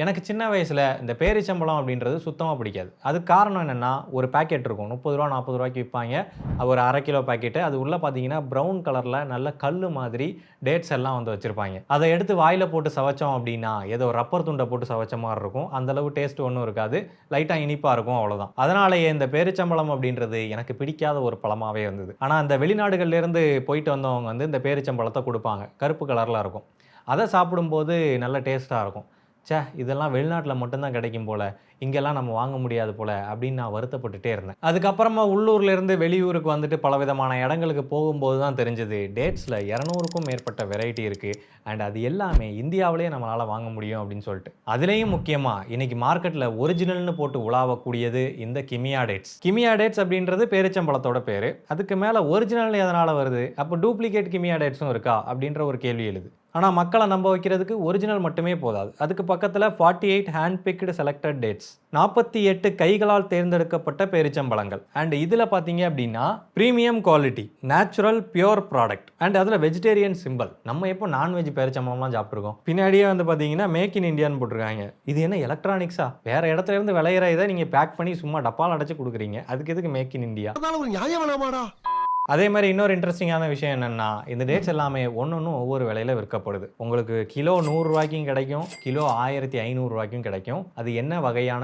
எனக்கு சின்ன வயசில் இந்த பேரிச்சம்பழம் அப்படின்றது சுத்தமாக பிடிக்காது. அதுக்கு காரணம் என்னென்னா, ஒரு பேக்கெட் இருக்கும். ₹30 ₹40 விற்பாங்க. அது ஒரு 1/2 கிலோ பேக்கெட்டு. அது உள்ளே பார்த்தீங்கன்னா ப்ரௌன் கலரில் நல்ல கல் மாதிரி டேட்ஸ் எல்லாம் வந்து வச்சுருப்பாங்க. அதை எடுத்து வாயில் போட்டு சவைச்சோம் அப்படின்னா ஏதோ ரப்பர் துண்டை போட்டு சவைச்ச மாதிரி இருக்கும். அந்தளவு டேஸ்ட் ஒன்றும் இருக்காது. லைட்டாக இனிப்பாக இருக்கும், அவ்வளோதான். அதனாலேயே இந்த பேரிச்சம்பழம் அப்படின்றது எனக்கு பிடிக்காத ஒரு பழமாகவே இருந்தது. ஆனால் இந்த வெளிநாடுகள்லேருந்து போயிட்டு வந்தவங்க வந்து இந்த பேரிச்சம்பழத்தை கொடுப்பாங்க. கருப்பு கலரில் இருக்கும். அதை சாப்பிடும்போது நல்ல டேஸ்ட்டாக இருக்கும். இதெல்லாம் வெளிநாட்டில் மட்டும்தான் கிடைக்கும் போல, இங்கெல்லாம் நம்ம வாங்க முடியாது போல அப்படின்னு நான் வருத்தப்பட்டுட்டே இருந்தேன். அதுக்கப்புறமா உள்ளூர்லேருந்து வெளியூருக்கு வந்துட்டு பலவிதமான இடங்களுக்கு போகும்போது தான் தெரிஞ்சது, டேட்ஸில் 200க்கும் மேற்பட்ட வெரைட்டி இருக்குது. அண்ட் அது எல்லாமே இந்தியாவிலேயே நம்மளால் வாங்க முடியும் அப்படின்னு சொல்லிட்டு. அதுலேயும் முக்கியமாக இன்னைக்கு மார்க்கெட்டில் ஒரிஜினல்னு போட்டு உலாவக்கூடியது இந்த கிமியா டேட்ஸ். கிமியா டேட்ஸ் அப்படின்றது பேரிச்சம்பழத்தோட பேர். அதுக்கு மேலே ஒரிஜினல் எதனால் வருது? அப்போ டூப்ளிகேட் கிமியா டேட்ஸும் இருக்கா அப்படின்ற ஒரு கேள்வி எழுது. ஆனால் மக்களை நம்ப வைக்கிறதுக்கு ஒரிஜினல் மட்டுமே போதாது. அதுக்கு பக்கத்தில் 48 ஹேண்ட் பிக்டு செலக்டட் டேட்ஸ், 48 கைகளால் தேர்ந்தெடுக்கப்பட்ட பேரிச்சம்பழங்கள். அண்ட் இதில் பார்த்தீங்க அப்படின்னா premium quality, natural pure product, and அதில் வெஜிடேரியன் சிம்பிள். நம்ம எப்போ நான்வெஜ் பேரிச்சம்பழம்லாம் சாப்பிட்ருக்கோம். பின்னாடியே வந்து பார்த்தீங்கன்னா மேக் இன் இந்தியான்னு போட்டிருக்காங்க. இது என்ன எலக்ட்ரானிக்ஸா? வேறு இடத்துல இருந்து விளையிற இதை நீங்கள் பேக் பண்ணி சும்மா டப்பால் அடைச்சு கொடுக்குறீங்க. அதுக்கு எதுக்கு மேக் இன் இந்தியா? அதே மாதிரி இன்னொரு இன்ட்ரெஸ்டிங்கான விஷயம் என்னென்னா, இந்த டேட்ஸ் எல்லாமே ஒன்றும் ஒவ்வொரு விலையில் விற்கப்படுது. உங்களுக்கு கிலோ 100 ரூபாய்க்கும் கிடைக்கும், கிலோ 1500 ரூபாய்க்கும் கிடைக்கும். அது என்ன வகையான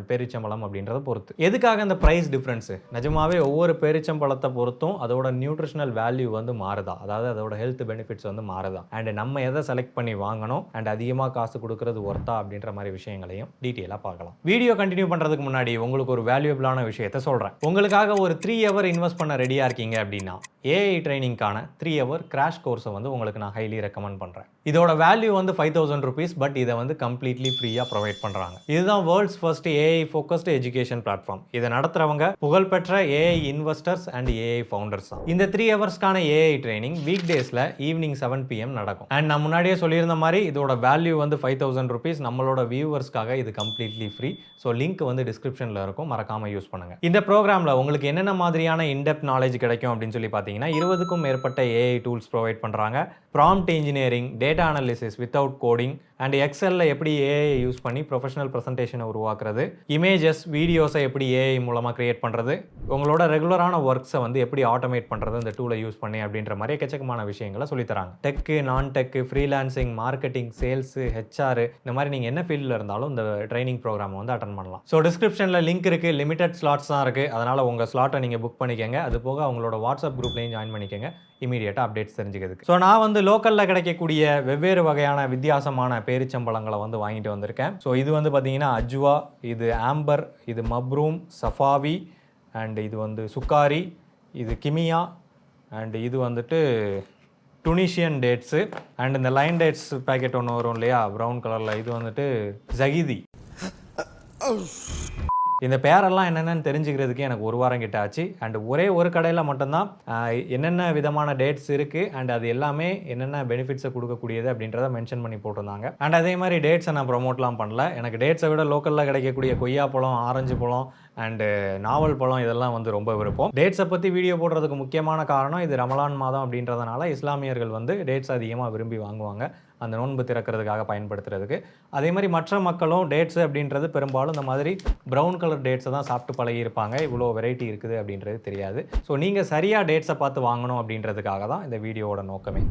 பேரிச்சம்பழம் அப்படின்றத பொறுத்து. எதுக்காக இந்த ப்ரைஸ் டிஃப்ரென்ஸு? நிஜமாவே ஒவ்வொரு பேரிச்சம்பழத்தை பொறுத்தும் அதோட நியூட்ரிஷனல் வேல்யூ வந்து மாறுதா, அதாவது அதோட ஹெல்த் பெனிஃபிட்ஸ் வந்து மாறுதா, அண்ட் நம்ம எதை செலக்ட் பண்ணி வாங்கணும், அண்ட் அதிகமாக காசு கொடுக்கறது ஒர்த்தா அப்படின்ற மாதிரி விஷயங்களையும் டீட்டெயிலாக பார்க்கலாம். வீடியோ கண்டினியூ பண்ணுறதுக்கு முன்னாடி உங்களுக்கு ஒரு வேல்யூபிளான விஷயத்தை சொல்கிறேன். உங்களுக்காக ஒரு 3 hour இன்வெஸ்ட் பண்ண ரெடியாக இருக்கீங்க அப்படின்னா ஏஐ ட்ரைனிங்கான 3 hour கிராஷ் கோர்ஸை வந்து உங்களுக்கு நான் ஹைலி ரெக்கமெண்ட் பண்ணுறேன். இதோட வேல்யூ வந்து ₹5000, பட் இதை வந்து கம்ப்ளீட்லி ஃப்ரீயாக ப்ரொவைட் பண்ணுறாங்க. இதுதான் world's first AI focused education platform. இதை நடத்துகிறவங்க புகழ்பெற்ற AI investors and AI founders தான். இந்த 3 ஹவர்ஸ்க்கான ஏஐ ட்ரைனிங் வீக் டேஸில் ஈவினிங் 7 PM நடக்கும். அண்ட் நான் முன்னாடியே சொல்லியிருந்த மாதிரி இதோட வேல்யூ வந்து ₹5000. நம்மளோட வியூவர்ஸ்க்காக இது கம்ப்ளீட்லி ஃப்ரீ. ஸோ லிங்க் வந்து டிஸ்கிரிப்ஷனில் இருக்கும், மறக்காமல் யூஸ் பண்ணுங்கள். இந்த ப்ரோக்ராமில் உங்களுக்கு என்னென்ன மாதிரியான இன்டெப்த் நாலேஜ் கிடைக்கும் அப்படின்னு சொல்லி பார்த்தீங்கன்னா 20க்கும் மேற்பட்ட ஏஐ டூல்ஸ் ப்ரொவைட் பண்ணுறாங்க. Prompt engineering, data analysis without coding, and எக்ஸலில் எப்படி ஏஐ யூஸ் பண்ணி ப்ரொஃபஷனல் ப்ரெசன்டேஷனை உருவாக்குறது, இமேஜஸ் வீடியோஸை எப்படி ஏஐ மூலமாக கிரியேட் பண்ணுறது, உங்களோட ரெகுலரான ஒர்க்ஸை வந்து எப்படி ஆட்டோமேட் பண்ணுறது இந்த டூலை யூஸ் பண்ணி அப்படின்ற மாதிரி எக்கச்சக்கமான விஷயங்களை சொல்லித்தராங்க. டெக்கு, நான் tech, freelancing, marketing, sales, HR, இந்த மாதிரி நீங்கள் என்ன ஃபீல்டில் இருந்தாலும் இந்த ட்ரைனிங் ப்ரோக்ராமை வந்து அட்டன் பண்ணலாம். ஸோ டிஸ்கிரிப்ஷனில் லிங்க் இருக்குது. லிமிடெட் ஸ்லாட்ஸ் தான் இருக்குது. அதனால் உங்கள் ஸ்லாட்டை நீங்கள் புக் பண்ணிக்கங்க. அது போக அவங்களோட வாட்ஸ்அப் குரூப்லையும் ஜாயின் பண்ணிக்கங்க, இமீடியட்டாக அப்டேட்ஸ் தெரிஞ்சுக்கிறதுக்கு. ஸோ நான் வந்து லோக்கலில் கிடைக்கக்கூடிய வெவ்வேறு வகையான வித்தியாசமான பேரிச்சம்பழங்களை வந்து வாங்கிட்டு வந்திருக்கேன். ஸோ இது வந்து பார்த்தீங்கன்னா அஜ்வா, இது ஆம்பர், இது மப்ரூம், சஃபாவி, அண்ட் இது வந்து சுக்காரி, இது கிமியா, அண்ட் இது வந்துட்டு டுனிஷியன் டேட்ஸு, அண்ட் இந்த லைன் டேட்ஸ் பேக்கெட் ஒன்று வரும் இல்லையா ப்ரௌன் கலரில், இது வந்துட்டு ஜகிதி. இந்த பேரெல்லாம் என்னென்னு தெரிஞ்சுக்கிறதுக்கு எனக்கு 1 வாரம் கிட்ட ஆச்சு. அண்ட் ஒரே ஒரு கடையில் மட்டும்தான் என்னென்ன விதமான டேட்ஸ் இருக்குது அண்ட் அது எல்லாமே என்னென்ன பெனிஃபிட்ஸை கொடுக்கக்கூடியது அப்படின்றத மென்ஷன் பண்ணி போட்டிருந்தாங்க. அண்ட் அதே மாதிரி டேட்ஸை நான் ப்ரொமோட்லாம் பண்ணல. எனக்கு டேட்ஸை விட லோக்கலில் கிடைக்கக்கூடிய கொய்யா பழம், ஆரஞ்சு பழம் அண்டு நாவல் பழம் இதெல்லாம் வந்து ரொம்ப விருப்பம். டேட்ஸை பற்றி வீடியோ போடுறதுக்கு முக்கியமான காரணம் இது ரமலான் மாதம் அப்படின்றதுனால இஸ்லாமியர்கள் வந்து டேட்ஸ் அதிகமாக விரும்பி வாங்குவாங்க, அந்த நோன்பு திறக்கிறதுக்காக பயன்படுத்துறதுக்கு. அதே மாதிரி மற்ற மக்களும் டேட்ஸ் அப்படின்றது பெரும்பாலும் இந்த மாதிரி ப்ரௌன் கலர் டேட்ஸை தான் சாப்பிட்டு பழகியிருப்பாங்க. இவ்வளோ வெரைட்டி இருக்குது அப்படின்றது தெரியாது. ஸோ நீங்கள் சரியாக டேட்ஸை பார்த்து வாங்கணும் அப்படின்றதுக்காக தான் இந்த வீடியோவோட நோக்கமே.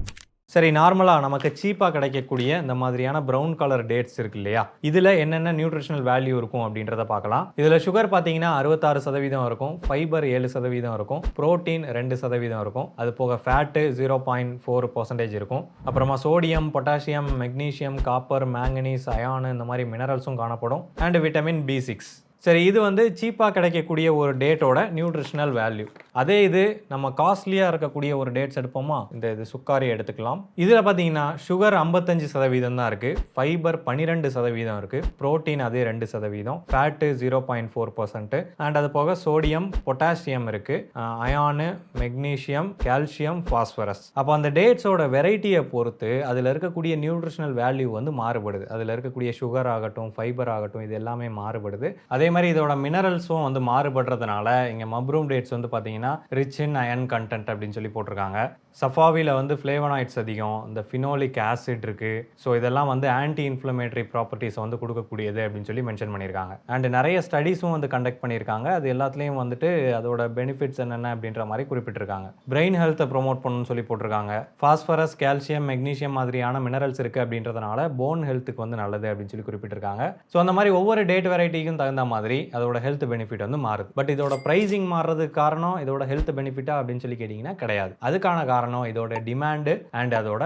சரி, நார்மலாக நமக்கு சீப்பாக கிடைக்கக்கூடிய இந்த மாதிரியான ப்ரௌன் கலர் டேட்ஸ் இருக்கு இல்லையா, இதில் என்னென்ன நியூட்ரிஷனல் வேல்யூ இருக்கும் அப்படின்றத பார்க்கலாம். இதில் சுகர் பார்த்தீங்கன்னா 66% இருக்கும், ஃபைபர் 7% இருக்கும், ப்ரோட்டீன் 2% இருக்கும், அது போக ஃபேட்டு 0.4% இருக்கும், அப்புறமா sodium, potassium, magnesium, copper, manganese, iron இந்த மாதிரி மினரல்ஸும் காணப்படும், அண்ட் விட்டமின் B6. சரி, இது வந்து சீப்பாக கிடைக்கக்கூடிய ஒரு டேட்டோட நியூட்ரிஷனல் வேல்யூ. அதே இது நம்ம காஸ்ட்லியாக இருக்கக்கூடிய ஒரு டேட்ஸ் எடுப்போமா, இது சுக்காரி எடுத்துக்கலாம். இதில் பார்த்தீங்கன்னா சுகர் 55% தான் இருக்குது, ஃபைபர் 12% இருக்குது, ப்ரோட்டீன் அதே 2%, ஃபேட்டு 0.4%, அண்ட் அது போக சோடியம், பொட்டாசியம் இருக்குது, அயானு, மெக்னீஷியம், கால்சியம், ஃபாஸ்பரஸ். அப்போ அந்த டேட்ஸோட வெரைட்டியை பொறுத்து அதில் இருக்கக்கூடிய நியூட்ரிஷனல் வேல்யூ வந்து மாறுபடுது. அதில் இருக்கக்கூடிய சுகர் ஆகட்டும், ஃபைபர் ஆகட்டும், இது எல்லாமே மாறுபடுது. அதே மாதிரி இதோட மினரல்ஸும் வந்து மாறுபடுறதுனால இங்கே மப்ரூம் டேட்ஸ் வந்து பார்த்தீங்கன்னா ரிச் இன் அயன் கண்டென்ட் அப்படின்னு சொல்லி போட்டிருக்காங்க. சஃபாவியில் வந்து ஃப்ளேவனாய்ட்ஸ் அதிகம், இந்த ஃபினோலிக் ஆசிட் இருக்குது. ஸோ இதெல்லாம் வந்து ஆன்டி இன்ஃப்ளமேட்டரி ப்ராப்பர்ட்டிஸை வந்து கொடுக்கக்கூடியது அப்படின்னு சொல்லி மென்ஷன் பண்ணியிருக்காங்க. அண்ட் நிறைய ஸ்டடீஸும் வந்து கண்டக்ட் பண்ணியிருக்காங்க. அது எல்லாத்துலேயும் வந்துட்டு அதோட பெனிஃபிட்ஸ் என்னென்ன அப்படின்ற மாதிரி குறிப்பிட்டிருக்காங்க. பிரெயின் ஹெல்த்தை ப்ரொமோட் பண்ணணும்னு சொல்லி போட்டிருக்காங்க. ஃபாஸ்பரஸ், கால்சியம், மெக்னீஷியம் மாதிரியான மினரல்ஸ் இருக்குது அப்படின்றதுனால போன் ஹெல்த்துக்கு வந்து நல்லது அப்படின்னு சொல்லி குறிப்பிட்டிருக்காங்க. ஸோ அந்த மாதிரி ஒவ்வொரு டேட் வெரைட்டிக்கும் தகுந்த மாதிரி அதோட ஹெல்த் பெனிஃபிட் வந்து மாறுது. பட் இதோட ப்ரைசிங் மாறுறதுக்கு காரணம் இதோட ஹெல்த் பெனிஃபிட்டா அப்படின்னு சொல்லி கேட்டிங்கன்னா கிடையாது. அதுக்கான காரணம் இதோட டிமாண்டு அண்ட் அதோட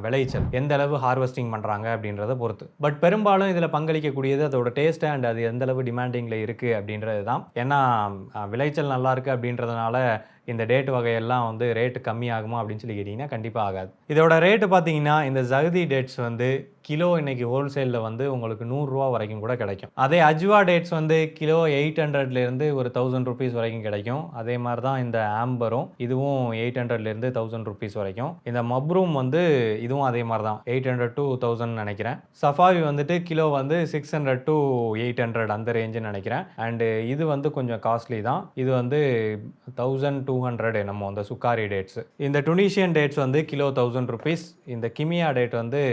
விளைச்சல் எந்த அளவு ஹார்வெஸ்டிங் பண்ணுறாங்க அப்படின்றத பொறுத்து. பட் பெரும்பாலும் இதில் பங்களிக்கக்கூடியது அதோட டேஸ்ட் அண்ட் அது எந்த அளவு டிமாண்டிங்கில் இருக்குது அப்படின்றது தான். ஏன்னா விளைச்சல் நல்லா இருக்குது அப்படின்றதுனால இந்த டேட் வகையெல்லாம் வந்து ரேட்டு கம்மியாகுமா அப்படின்னு சொல்லி கேட்டிங்கன்னா கண்டிப்பாக ஆகாது. இதோட ரேட்டு பார்த்தீங்கன்னா இந்த ஜகதி டேட்ஸ் வந்து கிலோ இன்னைக்கு ஹோல்சேலில் வந்து உங்களுக்கு 100 ரூபா வரைக்கும் கூட கிடைக்கும். அதே அஜ்வா டேட்ஸ் வந்து கிலோ 800லேருந்து ஒரு 1000 ருபீஸ் வரைக்கும் கிடைக்கும். அதே மாதிரி தான் இந்த ஆம்பரும், இதுவும் 800லேருந்து 1000 ருபீஸ் வரைக்கும். இந்த மப்ரூம் வந்து இதுவும் அதே மாதிரி தான் 800 to 1000 நினைக்கிறேன். சஃபாவி வந்துட்டு கிலோ வந்து 600 to 800 அந்த ரேஞ்சுன்னு நினைக்கிறேன். அண்டு இது வந்து கொஞ்சம் காஸ்ட்லி தான். இது வந்து 1200 என்னமோ அந்த சுக்காரி டேட்ஸ். இந்த டுனிஷியன் டேட்ஸ் வந்து கிலோ 1000 ருபீஸ். இந்த கிமியா டேட் வந்து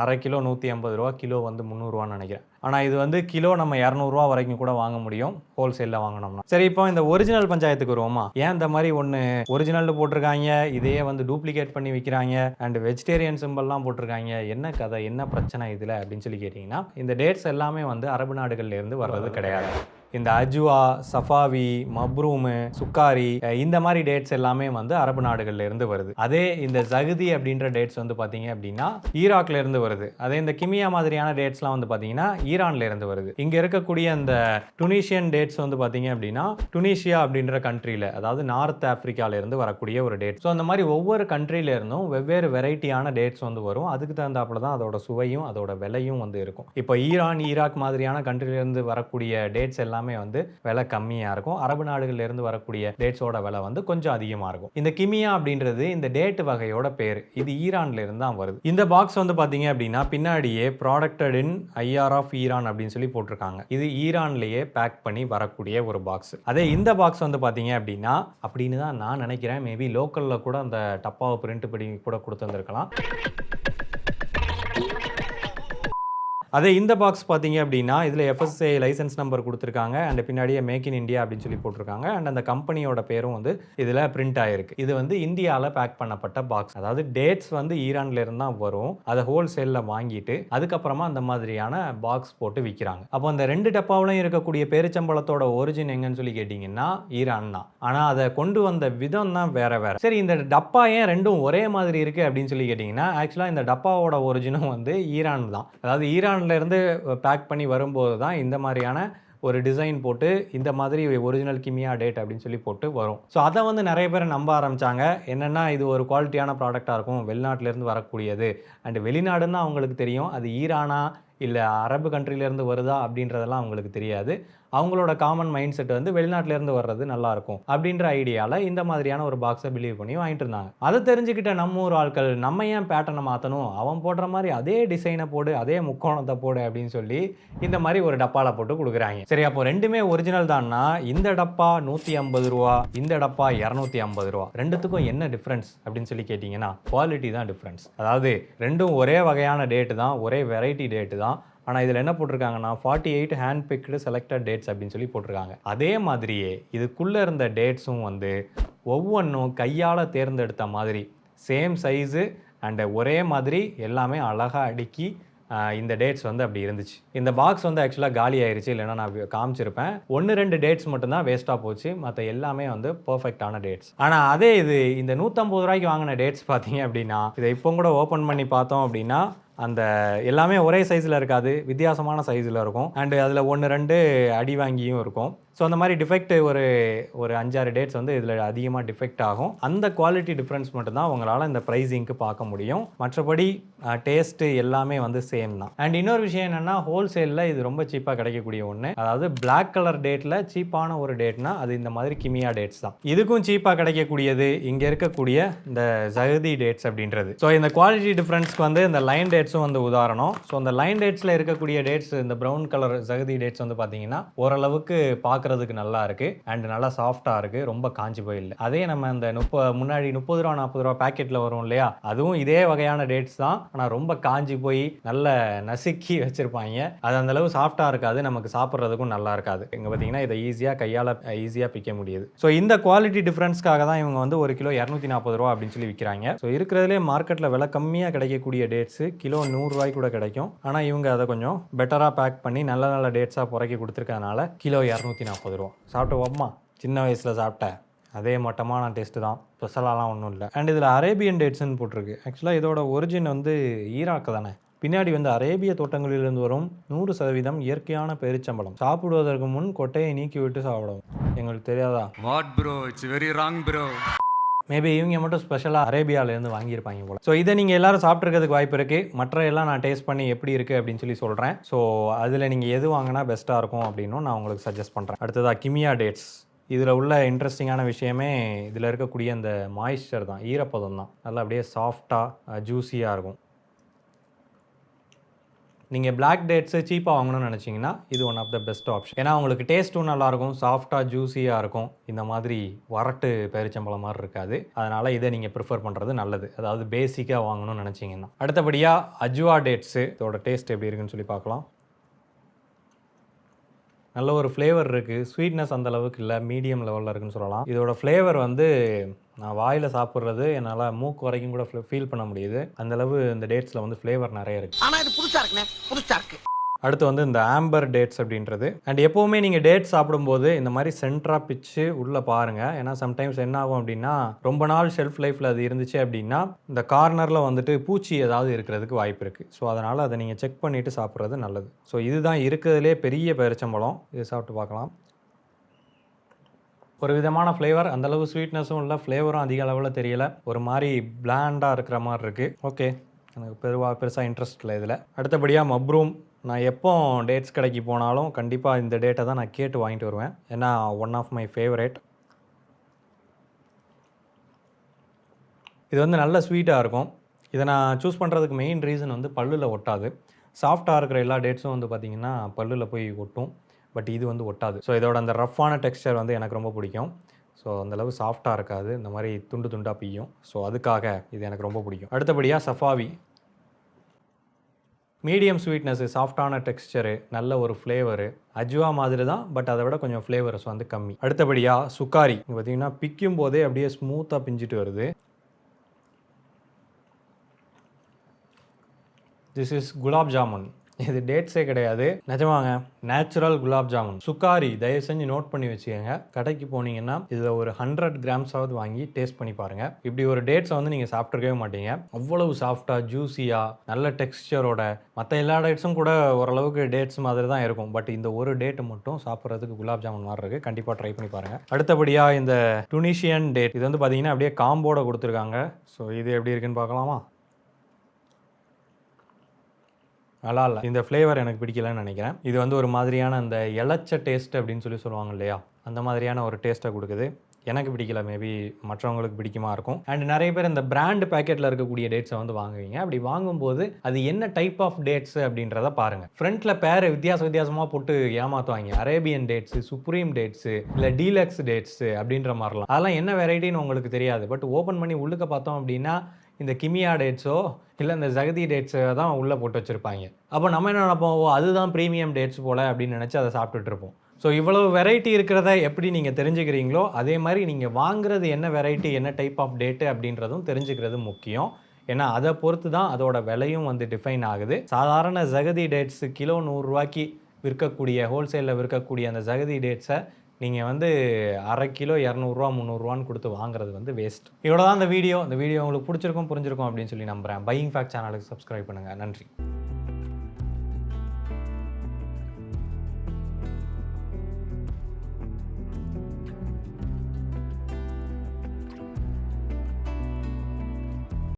அரை கிலோ 150 ரூபா, கிலோ வந்து 300 ரூபான்னு நினைக்கிறேன். ஆனால் இது வந்து கிலோ நம்ம 200 ரூபா வரைக்கும் கூட வாங்க முடியும் ஹோல்சேலில் வாங்கினோம்னா. சரி, இப்போ இந்த ஒரிஜினல் பஞ்சாயத்துக்கு வருவோமா? ஏன் இந்த மாதிரி ஒன்று ஒரிஜினல் போட்டிருக்காங்க, இதையே வந்து டூப்ளிகேட் பண்ணி விற்கிறாங்க, அண்ட் வெஜிடேரியன் சிம்பிள்லாம் போட்டிருக்காங்க, என்ன கதை, என்ன பிரச்சனை இதில் அப்படின்னு சொல்லி கேட்டிங்கன்னா, இந்த டேட்ஸ் எல்லாமே வந்து அரபு நாடுகள்லேருந்து வர்றது கிடையாது. இந்த அஜ்வா, சஃபாவி, மப்ரூமு, சுக்காரி இந்த மாதிரி டேட்ஸ் எல்லாமே வந்து அரபு நாடுகள்ல இருந்து வருது. அதே இந்த ஜகதி அப்படின்ற டேட்ஸ் வந்து பாத்தீங்க அப்படின்னா ஈராக்ல இருந்து வருது. அதே இந்த கிமியா மாதிரியான டேட்ஸ்லாம் வந்து பாத்தீங்கன்னா ஈரான்ல இருந்து வருது. இங்க இருக்கக்கூடிய அந்த டுனிஷியன் டேட்ஸ் வந்து பாத்தீங்க அப்படின்னா டுனிஷியா அப்படின்ற கண்ட்ரில, அதாவது நார்த் ஆப்பிரிக்கால இருந்து வரக்கூடிய ஒரு டேட். ஸோ அந்த மாதிரி ஒவ்வொரு கண்ட்ரில இருந்தும் வெவ்வேறு வெரைட்டியான டேட்ஸ் வந்து வரும். அதுக்கு தகுந்தாப்புல தான் அதோட சுவையும் அதோட விலையும் வந்து இருக்கும். இப்போ ஈரான், ஈராக் மாதிரியான கண்ட்ரில இருந்து வரக்கூடிய டேட்ஸ் எல்லாம் வந்து விலை கம்மியா இருக்கும். அரபு நாடுகள்ல இருந்து வரக்கூடிய டேட்ஸோட விலை வந்து கொஞ்சம் அதிகமா இருக்கும். இந்த கிமியா அப்படின்றது இந்த டேட் வகையோட பேர். இது ஈரான்ல இருந்து தான் வருது. இந்த பாக்ஸ் வந்து பாத்தீங்க அப்படின்னா பின்னாடியே ப்ராடக்டட் இன் ஐஆர் ஆஃப் ஈரான் அப்படின்னு சொல்லி போட்டிருக்காங்க. இது ஈரான்லயே பேக் பண்ணி வரக்கூடிய ஒரு பாக்ஸ். அதே இந்த பாக்ஸ் வந்து பாத்தீங்க அப்படின்னா, அப்படின்னு தான் நான் நினைக்கிறேன், மேபி லோக்கல்ல கூட அந்த டப்பாவை பிரிண்ட் பண்ணி கூட கொடுத்துருக்கலாம். அதே இந்த பாக்ஸ் பார்த்தீங்க அப்படின்னா இதில் FSSAI லைசன்ஸ் நம்பர் கொடுத்துருக்காங்க. அண்ட் பின்னாடியே மேக் இன் இந்தியா அப்படின்னு சொல்லி போட்டிருக்காங்க. அண்ட் அந்த கம்பெனியோட பேரும் வந்து இதில் பிரிண்ட் ஆயிருக்கு. இது வந்து இந்தியாவில் பேக் பண்ணப்பட்ட பாக்ஸ். அதாவது டேட்ஸ் வந்து ஈரான்ல இருந்து தான் வரும். அதை ஹோல்சேலில் வாங்கிட்டு அதுக்கப்புறமா அந்த மாதிரியான பாக்ஸ் போட்டு விற்கிறாங்க. அப்போ அந்த 2 டப்பாவிலையும் இருக்கக்கூடிய பேரிச்சம்பழத்தோட ஒரிஜின் எங்கன்னு சொல்லி கேட்டிங்கன்னா ஈரான் தான். ஆனால் அதை கொண்டு வந்த விதம் தான் வேற வேற. சரி, இந்த டப்பா ஏன் ரெண்டும் ஒரே மாதிரி இருக்கு அப்படின்னு சொல்லி கேட்டிங்கன்னா, ஆக்சுவலாக இந்த டப்பாவோட ஒரிஜினும் வந்து ஈரான் தான். அதாவது ஈரான் இருந்து பேக் பண்ணி வரும்போது தான் இந்த மாதிரியான ஒரு டிசைன் போட்டு இந்த மாதிரி ஒரிஜினல் கிமியா டேட் அப்படின்னு சொல்லி போட்டு வரும். ஸோ அதை வந்து நிறைய பேர் நம்ப ஆரம்பித்தாங்க. என்னென்னா இது ஒரு குவாலிட்டியான ப்ராடக்டாக இருக்கும், வெளிநாட்டிலேருந்து வரக்கூடியது, அண்ட் வெளிநாடுன்னு அவங்களுக்கு தெரியும். அது ஈரானா இல்லை அரபு கண்ட்ரிலேருந்து வருதா அப்படின்றதெல்லாம் அவங்களுக்கு தெரியாது. அவங்களோட காமன் மைண்ட் செட் வந்து வெளிநாட்டிலேருந்து வர்றது நல்லாயிருக்கும் அப்படின்ற ஐடியாவில் இந்த மாதிரியான ஒரு பாக்ஸை பிலீவ் பண்ணி வாங்கிட்டு இருந்தாங்க. அதை தெரிஞ்சுக்கிட்ட நம்ம ஊர் ஆட்கள், நம்ம ஏன் பேட்டர்னை மாற்றணும், அவன் போடுற மாதிரி அதே டிசைனை போடு, அதே முக்கோணத்தை போடு அப்படின்னு சொல்லி இந்த மாதிரி ஒரு டப்பாவில் போட்டு கொடுக்குறாங்க. சரி, அப்போ ரெண்டுமே ஒரிஜினல் தான்னா இந்த டப்பா 150 ரூபா, இந்த டப்பா 250 ரூபா, ரெண்டுத்துக்கும் என்ன டிஃப்ரென்ஸ் அப்படின்னு சொல்லி கேட்டிங்கன்னா குவாலிட்டி தான் டிஃப்ரென்ஸ். அதாவது ரெண்டும் ஒரே வகையான டேட்டு தான், ஒரே வெரைட்டி டேட்டு தான். ஆனால் இதில் என்ன போட்டிருக்காங்கன்னா 48 ஹேண்ட் பிக்டு செலக்டட் டேட்ஸ் அப்படின்னு சொல்லி போட்டிருக்காங்க. அதே மாதிரியே இதுக்குள்ளே இருந்த டேட்ஸும் வந்து ஒவ்வொன்றும் கையால் தேர்ந்தெடுத்த மாதிரி சேம் சைஸு அண்ட் ஒரே மாதிரி எல்லாமே அழகாக அடுக்கி இந்த டேட்ஸ் வந்து அப்படி இருந்துச்சு. இந்த பாக்ஸ் வந்து ஆக்சுவலாக காலி ஆயிடுச்சு, இல்லைன்னா நான் காமிச்சிருப்பேன். 1-2 டேட்ஸ் மட்டும்தான் வேஸ்ட்டாக போச்சு, மற்ற எல்லாமே வந்து பர்ஃபெக்டான டேட்ஸ். ஆனால் அதே இது இந்த 150 ரூபாய்க்கு வாங்கின டேட்ஸ் பார்த்தீங்க அப்படின்னா, இதை இப்போ கூட ஓப்பன் பண்ணி பார்த்தோம் அப்படின்னா அந்த எல்லாமே ஒரே சைஸில் இருக்காது, வித்தியாசமான சைஸில் இருக்கும். அண்டு அதில் 1-2 அடி வாங்கியும் இருக்கும். ஸோ அந்த மாதிரி டிஃபெக்ட் ஒரு 5-6 டேட்ஸ் வந்து இதில் அதிகமாக டிஃபெக்ட் ஆகும். அந்த குவாலிட்டி டிஃப்ரென்ஸ் மட்டும்தான் உங்களால் இந்த ப்ரைஸிங்க்கு பார்க்க முடியும். மற்றபடி டேஸ்ட்டு எல்லாமே வந்து சேம் தான். அண்ட் இன்னொரு விஷயம் என்னென்னா, ஹோல்சேலில் இது ரொம்ப சீப்பாக கிடைக்கக்கூடிய ஒன்று. அதாவது பிளாக் கலர் டேட்டில் சீப்பான ஒரு டேட்னா அது இந்த மாதிரி கிமியா டேட்ஸ் தான். இதுக்கும் சீப்பாக கிடைக்கக்கூடியது இங்கே இருக்கக்கூடிய இந்த ஜகதி டேட்ஸ் அப்படின்றது. ஸோ இந்த குவாலிட்டி டிஃப்ரென்ஸ்க்கு வந்து இந்த லைன் டேட்ஸும் வந்து உதாரணம். ஸோ இந்த லைன் டேட்ஸில் இருக்கக்கூடிய டேட்ஸ், இந்த ப்ரௌன் கலர் ஜகதி டேட்ஸ் வந்து பார்த்தீங்கன்னா ஓரளவுக்கு பார்க்குறதுக்கு நல்லா இருக்குது அண்ட் நல்லா சாஃப்டாக இருக்குது, ரொம்ப காஞ்சி போயில்லை. அதே நம்ம இந்த முன்னாடி 30 ரூபா 40 ரூபா பேக்கெட்டில் வரும் இல்லையா, அதுவும் இதே வகையான டேட்ஸ் தான். ஆனால் ரொம்ப காஞ்சி போய் நல்ல நசுக்கி வச்சுருப்பாங்க. அது அந்தளவு சாஃப்டாக இருக்காது, நமக்கு சாப்பிட்றதுக்கும் நல்லா இருக்காது. இங்கே பார்த்தீங்கன்னா இதை கையால் ஈஸியாக பிக்க முடியுது. ஸோ இந்த குவாலிட்டி டிஃப்ரென்ஸ்க்காக தான் இவங்க வந்து ஒரு கிலோ 240 ரூபா அப்படின்னு சொல்லி விற்கிறாங்க. ஸோ இருக்கிறதுலே மார்க்கெட்டில் விலை கம்மியாக கிடைக்கக்கூடிய டேட்ஸு கிலோ 100 ரூபாய்க்கு கூட கிடைக்கும். ஆனால் இவங்க அதை கொஞ்சம் பெட்டராக பேக் பண்ணி நல்ல நல்ல டேட்ஸாக புறக்கி கொடுத்துருக்கறதுனால கிலோ 240 ரூபா. சாப்பிட்டு போமா, சின்ன வயசில் சாப்பிட்டேன் அதே மட்டமான டேஸ்ட்டு தான், ஸ்பெஷலாலாம் ஒன்றும் இல்லை. அண்ட் இதில் அரேபியன் டேட்ஸ்ன்னு போட்டிருக்கு. ஆக்சுவலாக இதோட ஒரிஜின் வந்து ஈராக்கு தானே. பின்னாடி வந்து அரேபிய தோட்டங்களிலிருந்து வரும் 100% இயற்கையான பேரிச்சம்பழம். சாப்பிடுவதற்கு முன் கொட்டையை நீக்கி விட்டு சாப்பிடும். எங்களுக்கு தெரியாதா? What bro, it's very wrong bro. Maybe இவங்க மட்டும் ஸ்பெஷலாக அரேபியாவிலேருந்து வாங்கியிருப்பாங்க போல. ஸோ இதை நீங்கள் எல்லாரும் சாப்பிட்றதுக்கு வாய்ப்பு இருக்குது. மற்ற எல்லாம் நான் டேஸ்ட் பண்ணி எப்படி இருக்குது அப்படின்னு சொல்லி சொல்கிறேன். ஸோ அதில் நீங்கள் எது வாங்கினா பெஸ்ட்டாக இருக்கும் அப்படின்னும் நான் உங்களுக்கு சஜஸ்ட் பண்ணுறேன். அடுத்ததாக கிமியா டேட்ஸ். இதில் உள்ள இன்ட்ரெஸ்டிங்கான விஷயமே இதில் இருக்கக்கூடிய அந்த மாய்ஸ்சர் தான், ஈரப்பதம் தான். நல்லா அப்படியே சாஃப்டாக ஜூஸியாக இருக்கும். நீங்கள் பிளாக் டேட்ஸு சீப்பாக வாங்கணும்னு நினச்சிங்கன்னா இது one of the best option. ஏன்னா உங்களுக்கு டேஸ்ட்டும் நல்லாயிருக்கும், சாஃப்டாக ஜூஸியாக இருக்கும். இந்த மாதிரி வரட்டு பேரிச்சம்பழம் மாதிரி இருக்காது. அதனால் இதை நீங்கள் ப்ரிஃபர் பண்ணுறது நல்லது, அதாவது பேசிக்காக வாங்கணும்னு நினச்சிங்கன்னா. அடுத்தபடியாக அஜ்வா டேட்ஸு, இதோட டேஸ்ட் எப்படி இருக்குன்னு சொல்லி பார்க்கலாம். நல்ல ஒரு ஃப்ளேவர் இருக்குது, ஸ்வீட்னஸ் அந்த அளவுக்கு இல்லை, மீடியம் லெவலில் இருக்குன்னு சொல்லலாம். இதோட ஃப்ளேவர் வந்து நான் வாயில் சாப்பிட்றது என்னால் மூக்கு வரைக்கும் கூட ஃபீல் பண்ண முடியுது. அந்தளவு இந்த டேட்ஸில் வந்து ஃப்ளேவர் நிறைய இருக்குது. ஆனால் இது புதுசாக இருக்குண்ணே, புதுசாக இருக்குது. அடுத்து வந்து இந்த ஆம்பர் டேட்ஸ் அப்படின்றது. அண்ட் எப்போவுமே நீங்கள் டேட்ஸ் சாப்பிடும்போது இந்த மாதிரி சென்டராக பிச்சு உள்ளே பாருங்கள். ஏன்னா சம்டைம்ஸ் என்ன ஆகும் அப்படின்னா, ரொம்ப நாள் ஷெல்ஃப் லைஃப்பில் அது இருந்துச்சு அப்படின்னா இந்த கார்னரில் வந்துட்டு பூச்சி ஏதாவது இருக்கிறதுக்கு வாய்ப்பு இருக்குது. ஸோ அதனால் அதை நீங்கள் செக் பண்ணிவிட்டு சாப்பிட்றது நல்லது. ஸோ இதுதான் இருக்கிறதுலே பெரிய பேரிச்சம்பழம். இது சாப்பிட்டு பார்க்கலாம். ஒரு விதமான ஃப்ளேவர், அந்தளவு ஸ்வீட்னஸும் இல்லை, ஃப்ளேவரும் அதிக அளவில் தெரியலை, ஒரு மாதிரி பிளாண்டாக இருக்கிற மாதிரி இருக்குது. ஓகே, எனக்கு பெருசாக இன்ட்ரெஸ்ட் இல்லை இதில். அடுத்தபடியாக மப்ரூம். நான் எப்போ டேட்ஸ் கடைக்கு போனாலும் கண்டிப்பாக இந்த டேட்டை தான் நான் கேட்டு வாங்கிட்டு வருவேன். ஏன்னா ஒன் ஆஃப் மை ஃபேவரேட். இது வந்து நல்ல ஸ்வீட்டாக இருக்கும். இதை நான் சூஸ் பண்ணுறதுக்கு மெயின் ரீசன் வந்து பல்லில் ஒட்டாது. சாஃப்டாக இருக்கிற எல்லா டேட்ஸும் வந்து பார்த்திங்கன்னா பல்லில் போய் ஒட்டும், பட் இது வந்து ஒட்டாது. ஸோ இதோட அந்த ரஃப்பான டெக்ஸ்சர் வந்து எனக்கு ரொம்ப பிடிக்கும். ஸோ அந்தளவு சாஃப்டாக இருக்காது, இந்த மாதிரி துண்டு துண்டாக பிய்யும். ஸோ அதுக்காக இது எனக்கு ரொம்ப பிடிக்கும். அடுத்தபடியாக சஃபாவி. மீடியம் ஸ்வீட்னஸ்ஸு, சாஃப்டான டெக்ஸ்சரு, நல்ல ஒரு ஃப்ளேவரு. அஜ்வா மாதிரி தான், பட் அதை விட கொஞ்சம் ஃப்ளேவர்ஸ் வந்து கம்மி. அடுத்தபடியாக சுக்காரி. பார்த்தீங்கன்னா பிக்கும் போதே அப்படியே ஸ்மூத்தாக பிஞ்சிட்டு வருது. This is gulab jamun. இது டேட்ஸே கிடையாது, நிஜமாங்க, நேச்சுரல் குலாப் ஜாமுன். சுக்காரி தயவு செஞ்சு நோட் பண்ணி வச்சுக்கோங்க. கடைக்கு போனீங்கன்னா இதில் ஒரு 100 கிராம்ஸாவது வாங்கி டேஸ்ட் பண்ணி பாருங்கள். இப்படி ஒரு டேட்ஸை வந்து நீங்கள் சாப்பிட்ருக்கவே மாட்டீங்க. அவ்வளவு சாஃப்டாக ஜூஸியாக நல்ல டெக்ஸ்சரோட. மற்ற எல்லா டேட்ஸும் கூட ஓரளவுக்கு டேட்ஸ் மாதிரி தான் இருக்கும், பட் இந்த ஒரு டேட்டு மட்டும் சாப்பிட்றதுக்கு குலாப் ஜாமுன் மாதிரி இருக்குது. கண்டிப்பாக ட்ரை பண்ணி பாருங்கள். அடுத்தபடியாக இந்த டுனிஷியன் டேட். இது வந்து பார்த்தீங்கன்னா அப்படியே காம்போட கொடுத்துருக்காங்க. ஸோ இது எப்படி இருக்குன்னு பார்க்கலாமா? நல்லா இல்லை, இந்த ஃப்ளேவர் எனக்கு பிடிக்கலன்னு நினைக்கிறேன். இது வந்து ஒரு மாதிரியான அந்த இலச்ச டேஸ்ட் அப்படின்னு சொல்லுவாங்க இல்லையா, அந்த மாதிரியான ஒரு டேஸ்ட்டை கொடுக்குது. எனக்கு பிடிக்கல, மேபி மற்றவங்களுக்கு பிடிக்குமா இருக்கும். அண்ட் நிறைய பேர் இந்த பிராண்ட் பேக்கெட்டில் இருக்கக்கூடிய டேட்ஸை வந்து வாங்குவீங்க. அப்படி வாங்கும்போது அது என்ன டைப் ஆஃப் டேட்ஸ் அப்படின்றத பாருங்கள். ஃப்ரண்ட்டில் பேர் வித்தியாசமாக போட்டு ஏமாற்றுவாங்க. அரேபியன் டேட்ஸு, சுப்ரீம் டேட்ஸு, இல்லை டீலக்ஸ் டேட்ஸு அப்படின்ற மாதிரிலாம். அதெல்லாம் என்ன வெரைட்டின்னு உங்களுக்கு தெரியாது. பட் ஓப்பன் பண்ணி உள்ளுக்க பார்த்தோம் அப்படின்னா இந்த கிமியா டேட்ஸோ இல்லை இந்த ஜகதி டேட்ஸை தான் உள்ளே போட்டு வச்சுருப்பாங்க. அப்போ நம்ம என்ன நினைப்போம், அதுதான் ப்ரீமியம் டேட்ஸ் போல் அப்படின்னு நினச்சி அதை சாப்பிட்டுட்டு இருப்போம். ஸோ இவ்வளவு வெரைட்டி இருக்கிறத எப்படி நீங்கள் தெரிஞ்சுக்கிறீங்களோ அதே மாதிரி நீங்கள் வாங்குறது என்ன வெரைட்டி, என்ன டைப் ஆஃப் டேட்டு அப்படின்றதும் தெரிஞ்சுக்கிறது முக்கியம். ஏன்னா அதை பொறுத்து தான் அதோட விலையும் வந்து டிஃபைன் ஆகுது. சாதாரண ஜகதி டேட்ஸு கிலோ 100 ரூபாய்க்கு விற்கக்கூடிய, ஹோல்சேலில் விற்கக்கூடிய அந்த ஜகதி டேட்ஸை நீங்கள் வந்து அரை கிலோ 200 300 கொடுத்து வாங்குறது வந்து வேஸ்ட். இவ்வளோ தான் இந்த வீடியோ உங்களுக்கு பிடிச்சிருக்கும் புரிஞ்சிருக்கும் அப்படின்னு சொல்லி நம்புகிறேன். பையிங் ஃபேக்ட் சேனலுக்கு சப்ஸ்கிரைப் பண்ணுங்கள். நன்றி.